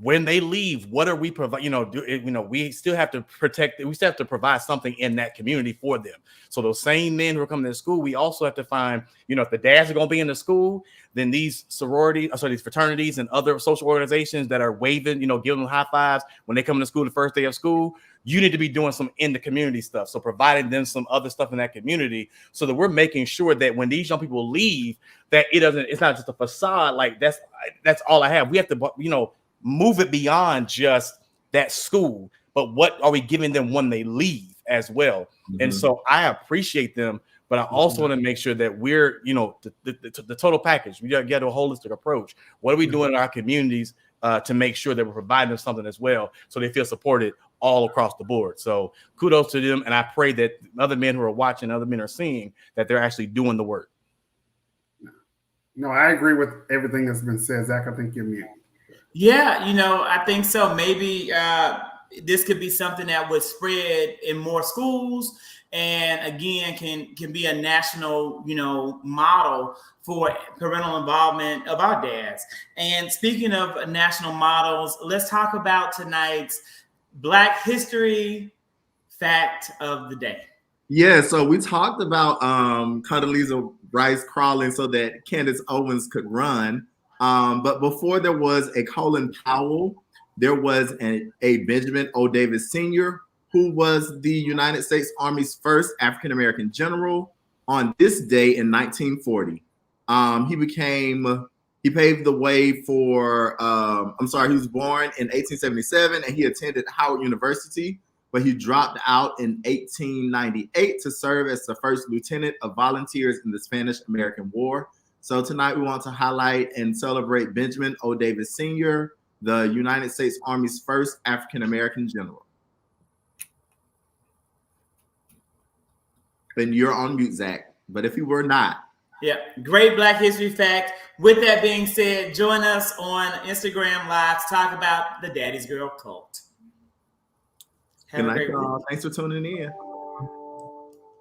When they leave, what are we provide? We still have to protect. We still have to provide something in that community for them. So those same men who are coming to school, we also have to find, if the dads are going to be in the school, then these these fraternities and other social organizations that are waving, giving them high fives when they come to school the first day of school, you need to be doing some in the community stuff. So providing them some other stuff in that community so that we're making sure that when these young people leave, that it's not just a facade. Like that's all I have. We have to, move it beyond just that school, but what are we giving them when they leave as well? Mm-hmm. And so I appreciate them, but I also want to make sure that we're, the total package. We got to get a holistic approach. What are we doing in our communities to make sure that we're providing them something as well, so they feel supported all across the board? So kudos to them, and I pray that other men who are watching, other men are seeing that they're actually doing the work. No, I agree with everything that's been said. Zach, I think you're mute. Yeah, I think so. Maybe this could be something that would spread in more schools, and again, can be a national, model for parental involvement of our dads. And speaking of national models, let's talk about tonight's Black History fact of the day. Yeah, so we talked about Condi Rice crawling so that Candace Owens could run. But before there was a Colin Powell, there was a Benjamin O. Davis Sr., who was the United States Army's first African-American general on this day in 1940. He paved the way for, he was born in 1877 and he attended Howard University, but he dropped out in 1898 to serve as the first lieutenant of volunteers in the Spanish-American War. So tonight we want to highlight and celebrate Benjamin O. Davis Sr., the United States Army's first African-American general. And you're on mute, Zach, but if you were not. Yeah, great Black History fact. With that being said, join us on Instagram Live to talk about the Daddy's Girl cult. Good night, y'all. Thanks for tuning in.